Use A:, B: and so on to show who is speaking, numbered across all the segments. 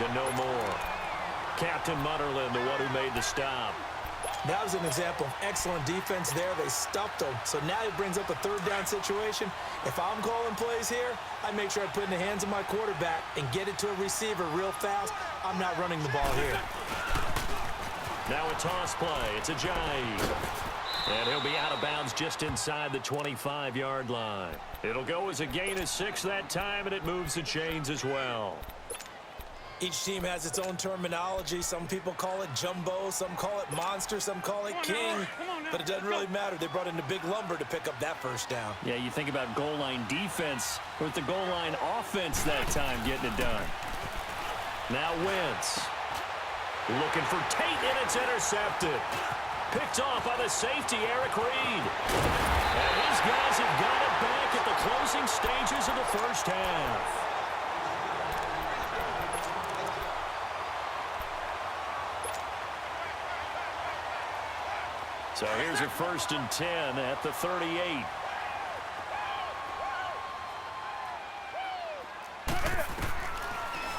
A: and no more. Captain Mutterlin, the one who made the stop.
B: That was an example of excellent defense there. They stuffed him. So now he brings up a third down situation. If I'm calling plays here, I make sure I put it in the hands of my quarterback and get it to a receiver real fast. I'm not running the ball here.
A: Now a toss play. It's a Ajayi. And he'll be out of bounds just inside the 25-yard line. It'll go as a gain of 6 that time, and it moves the chains as well.
B: Each team has its own terminology. Some people call it jumbo, some call it monster, some call it king. But it doesn't really matter. They brought in the big lumber to pick up that first down.
A: Yeah, you think about goal line defense with the goal line offense that time getting it done. Now Wentz. Looking for Tate, and it's intercepted. Picked off by the safety, Eric Reed. And these guys have got it back at the closing stages of the first half. So here's a 1st and 10 at the 38.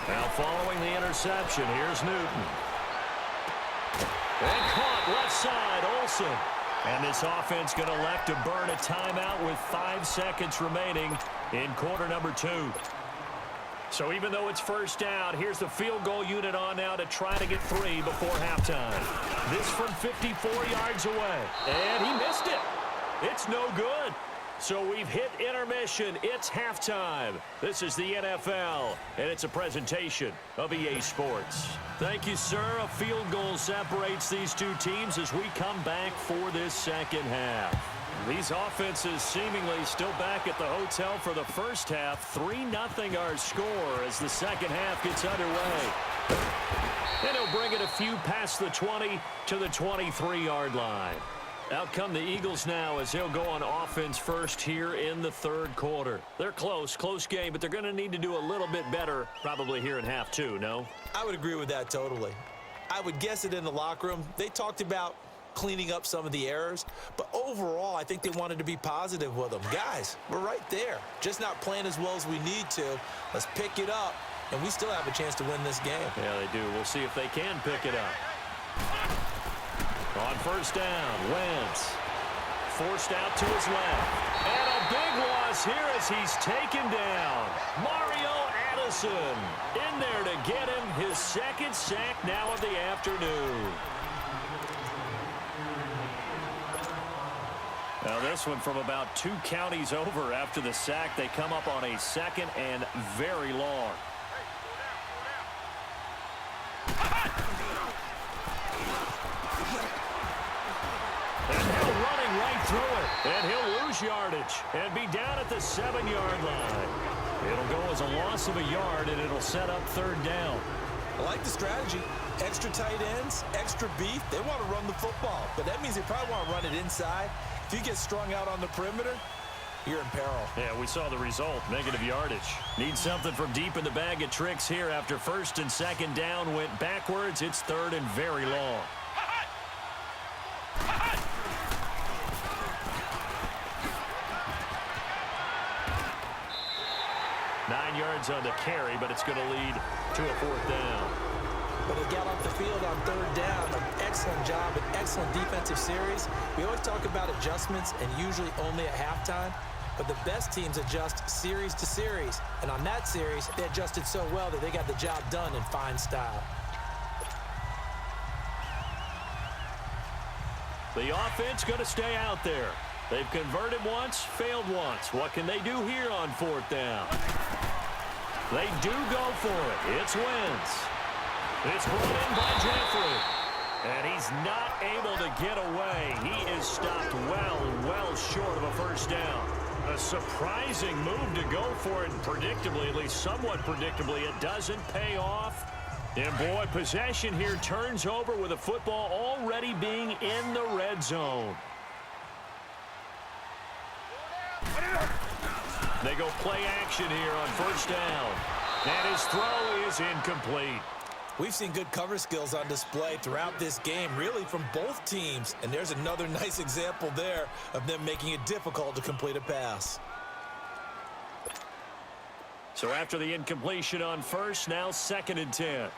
A: Now following the interception, here's Newton. And caught left side, Olsen. And this offense going to elect to burn a timeout with 5 seconds remaining in quarter number 2. So even though it's first down, here's the field goal unit on now to try to get 3 before halftime. This from 54 yards away. And he missed it. It's no good. So we've hit intermission. It's halftime. This is the NFL, and it's a presentation of EA Sports. Thank you, sir. A field goal separates these two teams as we come back for this second half. These offenses seemingly still back at the hotel for the first half. 3-0 our score as the second half gets underway. And he'll bring it a few past the 20 to the 23-yard line. Out come the Eagles now as they'll go on offense first here in the third quarter. They're close game, but they're going to need to do a little bit better probably here in half 2, no?
B: I would agree with that totally. I would guess it in the locker room. They talked about cleaning up some of the errors, but overall I think they wanted to be positive with them. Guys, we're right there, just not playing as well as we need to. Let's pick it up, and we still have a chance to win this game.
A: Yeah, they do. We'll see if they can pick it up. On first down, Wentz forced out to his left, and a big loss here as he's taken down. Mario Addison in there to get him his second sack now of the afternoon. Now this one from about 2 counties over after the sack. They come up on a 2nd and very long. And he'll running right through it. And he'll lose yardage and be down at the 7-yard line. It'll go as a loss of a yard, and it'll set up 3rd down.
B: I like the strategy. Extra tight ends, extra beef. They want to run the football, but that means they probably want to run it inside. If you get strung out on the perimeter, you're in peril.
A: Yeah, we saw the result, negative yardage. Need something from deep in the bag of tricks here after 1st and 2nd down went backwards. It's 3rd and very long. On the carry, but it's going to lead to a 4th down.
B: But they got off the field on 3rd down. An excellent job, an excellent defensive series. We always talk about adjustments and usually only at halftime, but the best teams adjust series to series. And on that series, they adjusted so well that they got the job done in fine style.
A: The offense going to stay out there. They've converted once, failed once. What can they do here on 4th down? They do go for it. It's Wentz. It's brought in by Jeffrey. And he's not able to get away. He is stopped well short of a 1st down. A surprising move to go for it, and predictably, at least somewhat predictably, it doesn't pay off. And boy, possession here turns over with a football already being in the red zone. They go play action here on 1st down. And his throw is incomplete.
B: We've seen good cover skills on display throughout this game, really from both teams. And there's another nice example there of them making it difficult to complete a pass.
A: So after the incompletion on first, now 2nd and 10.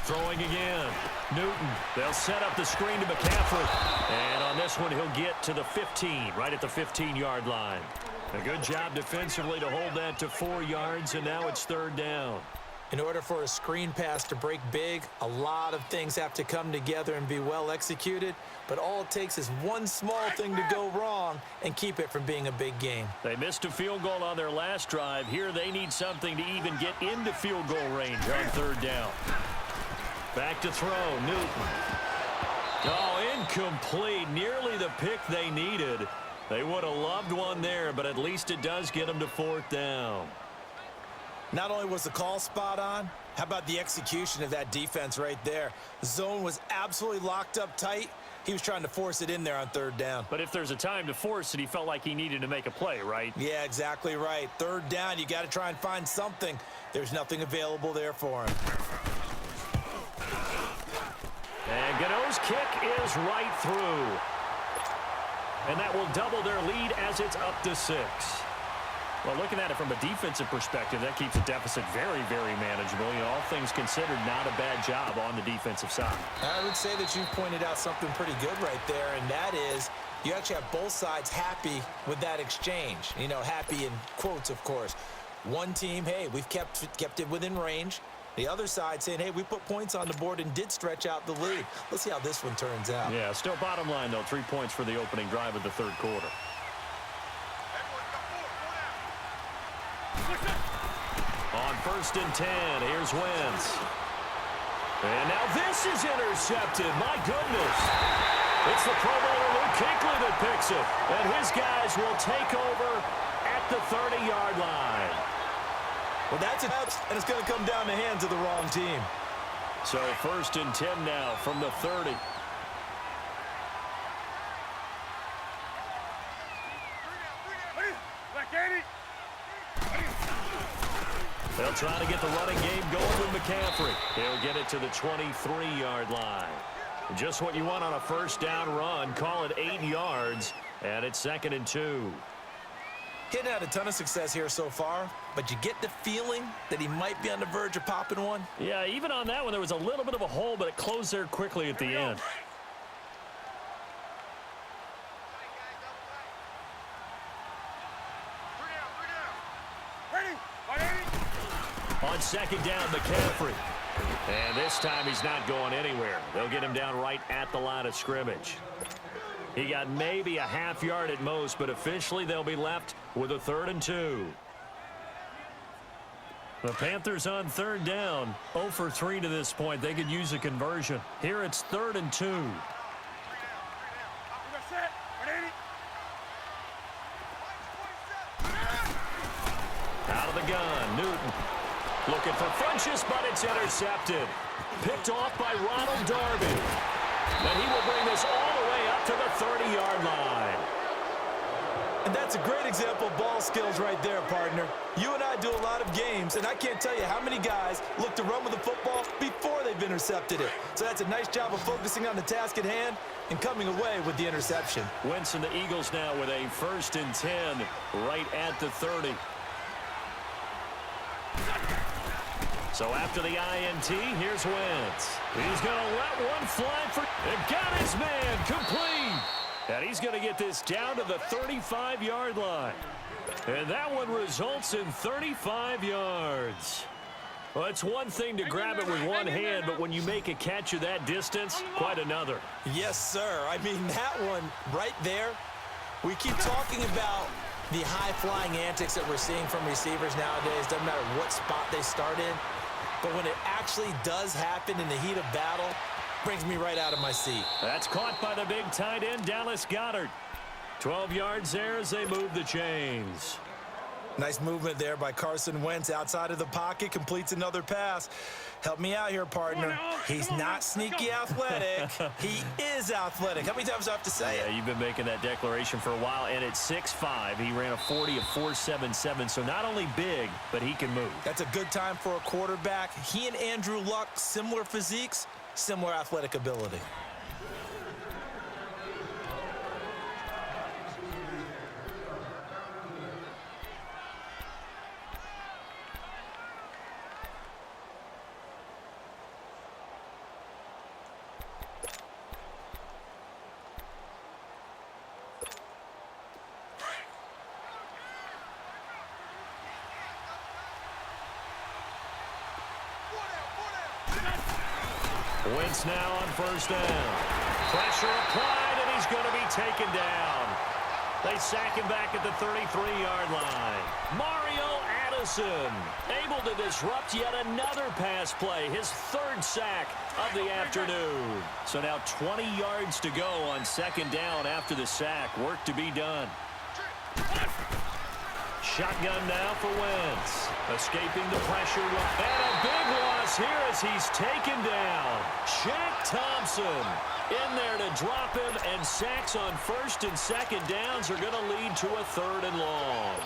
A: Throwing again. Newton. They'll set up the screen to McCaffrey. And on this one, he'll get to the 15, right at the 15-yard line. A good job defensively to hold that to 4 yards, and now it's 3rd down.
B: In order for a screen pass to break big, a lot of things have to come together and be well executed, but all it takes is one small thing to go wrong and keep it from being a big game.
A: They missed a field goal on their last drive. Here they need something to even get into field goal range on 3rd down. Back to throw, Newton. Oh, incomplete. Nearly the pick they needed. They would have loved one there, but at least it does get them to 4th down.
B: Not only was the call spot on, how about the execution of that defense right there? The zone was absolutely locked up tight. He was trying to force it in there on 3rd down.
A: But if there's a time to force it, he felt like he needed to make a play, right?
B: Yeah, exactly right. 3rd down, you got to try and find something. There's nothing available there for him.
A: And Gano's kick is right through. And that will double their lead as it's up to 6. Well, looking at it from a defensive perspective, that keeps the deficit very, very manageable. You know, all things considered, not a bad job on the defensive side.
B: I would say that you pointed out something pretty good right there, and that is you actually have both sides happy with that exchange. You know, happy in quotes, of course. One team, hey, we've kept it within range. The other side saying, hey, we put points on the board and did stretch out the lead. Let's see how this one turns out.
A: Yeah, still bottom line, though, 3 points for the opening drive of the 3rd quarter. On 1st and 10, here's Wentz. And now this is intercepted. My goodness. It's the Pro Bowler Luke Kuechly that picks it. And his guys will take over at the 30-yard line.
B: Well, that's it, and it's going to come down the hands of the wrong team.
A: So 1st and 10 now from the 30. They'll try to get the running game going with McCaffrey. He'll get it to the 23-yard line. Just what you want on a 1st down run. Call it 8 yards, and it's 2nd and 2.
B: He hadn't had a ton of success here so far, but you get the feeling that he might be on the verge of popping one.
A: Yeah, even on that one, there was a little bit of a hole, but it closed there quickly at the end. On 2nd down, McCaffrey. And this time he's not going anywhere. They'll get him down right at the line of scrimmage. He got maybe a half yard at most, but officially they'll be left with a 3rd and 2. The Panthers on 3rd down, 0 for 3 to this point. They could use a conversion. Here it's 3rd and 2. Out of the gun, Newton. Looking for Funchess, but it's intercepted. Picked off by Ronald Darby. And he will bring this all the way up to the 30-yard line.
B: And that's a great example of ball skills right there, partner. You and I do a lot of games, and I can't tell you how many guys look to run with the football before they've intercepted it. So that's a nice job of focusing on the task at hand and coming away with the interception.
A: Wentz and the Eagles now with a 1st and 10 right at the 30. So after the INT, here's Wentz. He's going to let one fly for... And got his man complete. And he's going to get this down to the 35-yard line. And that one results in 35 yards. Well, it's one thing to grab it with one hand, but when you make a catch of that distance, quite another.
B: Yes, sir. I mean, that one right there, we keep talking about the high-flying antics that we're seeing from receivers nowadays. Doesn't matter what spot they start in. But when it actually does happen in the heat of battle, brings me right out of my seat.
A: That's caught by the big tight end, Dallas Goedert. 12 yards there as they move the chains.
B: Nice movement there by Carson Wentz outside of the pocket, completes another pass. Help me out here, partner. He's not sneaky athletic. He is athletic. How many times do I have to say it?
A: Yeah, you've been making that declaration for a while, and at 6'5", he ran a 40 of 4.77, so not only big, but he can move.
B: That's a good time for a quarterback. He and Andrew Luck, similar physiques, similar athletic ability.
A: Wentz now on first down. Pressure applied, and he's going to be taken down. They sack him back at the 33-yard line. Mario Addison able to disrupt yet another pass play, his third sack of the afternoon. So now 20 yards to go on second down after the sack. Work to be done. Shotgun now for Wentz. Escaping the pressure. And a big loss here as he's taken down. Shaq Thompson in there to drop him, and sacks on first and second downs are going to lead to a third and long.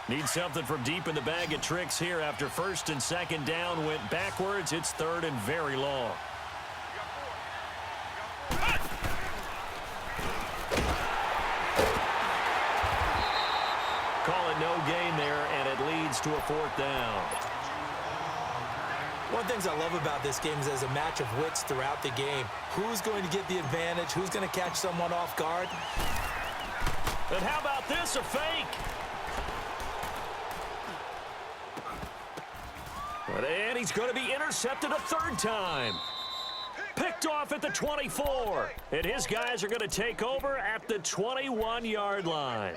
A: Need something from deep in the bag of tricks here after first and second down went backwards. It's third and very long. Call it no gain there, and it leads to a fourth down.
B: One of the things I love about this game is there's a match of wits throughout the game. Who's going to get the advantage? Who's going to catch someone off guard?
A: And how about this, a fake? And he's going to be intercepted a third time. Picked off at the 24. And his guys are going to take over at the 21-yard line.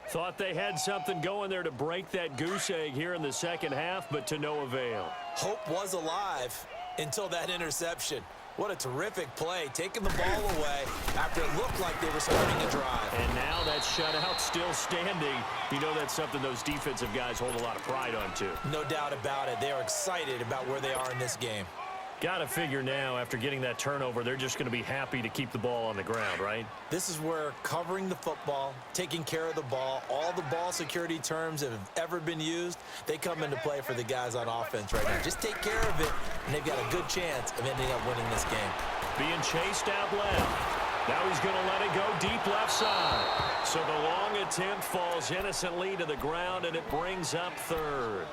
A: Thought they had something going there to break that goose egg here in the second half, but to no avail.
B: Hope was alive until that interception. What a terrific play, taking the ball away after it looked like they were starting a drive.
A: And now that shutout still standing. You know that's something those defensive guys hold a lot of pride on, too.
B: No doubt about it. They are excited about where they are in this game.
A: Got to figure now, after getting that turnover, they're just going to be happy to keep the ball on the ground, right?
B: This is where covering the football, taking care of the ball, all the ball security terms that have ever been used, they come into play for the guys on offense right now. Just take care of it, and they've got a good chance of ending up winning this game.
A: Being chased out left. Now he's going to let it go deep left side. So the long attempt falls innocently to the ground, and it brings up third.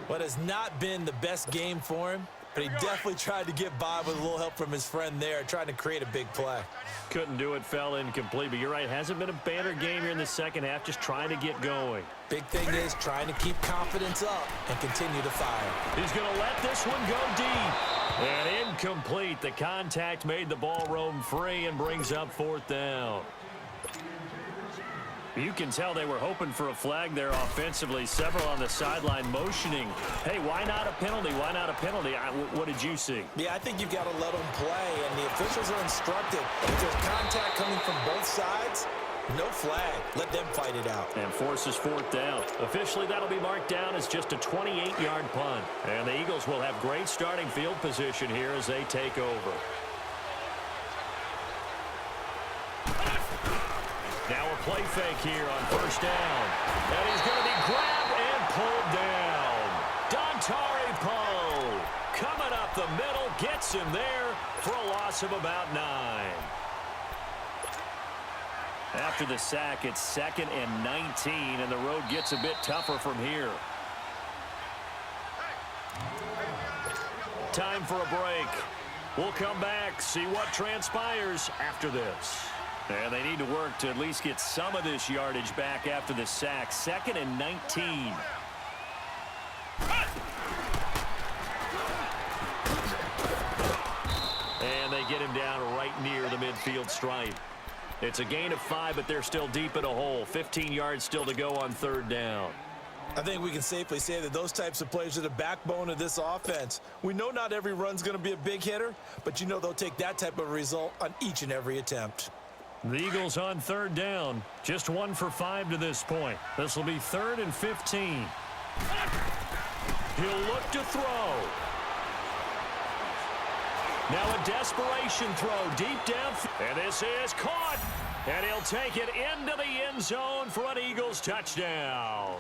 B: What has not been the best game for him, but he definitely tried to get by with a little help from his friend there, trying to create a big play.
A: Couldn't do it, fell incomplete, but you're right, hasn't been a banner game here in the second half, just trying to get going.
B: Big thing is trying to keep confidence up and continue to fire.
A: He's going to let this one go deep. And incomplete. The contact made the ball roam free and brings up fourth down. You can tell they were hoping for a flag there offensively. Several on the sideline motioning. Hey, why not a penalty? Why not a penalty? What did you see?
B: Yeah, I think you've got to let them play, and the officials are instructed. If there's contact coming from both sides, no flag. Let them fight it out.
A: And forces fourth down. Officially, that'll be marked down as just a 28-yard punt. And the Eagles will have great starting field position here as they take over. Now a play fake here on first down. And he's going to be grabbed and pulled down. Dontari Poe coming up the middle, gets him there for a loss of about 9. After the sack, it's 2nd and 19, and the road gets a bit tougher from here. Time for a break. We'll come back, see what transpires after this. And they need to work to at least get some of this yardage back after the sack. 2nd and 19. And they get him down right near the midfield stripe. It's a gain of 5, but they're still deep in a hole. 15 yards still to go on third down.
B: I think we can safely say that those types of plays are the backbone of this offense. We know not every run's going to be a big hitter, but you know they'll take that type of result on each and every attempt.
A: The Eagles on third down. Just 1 for 5 to this point. This will be 3rd and 15. He'll look to throw. Now a desperation throw deep down. And this is caught. And he'll take it into the end zone for an Eagles touchdown.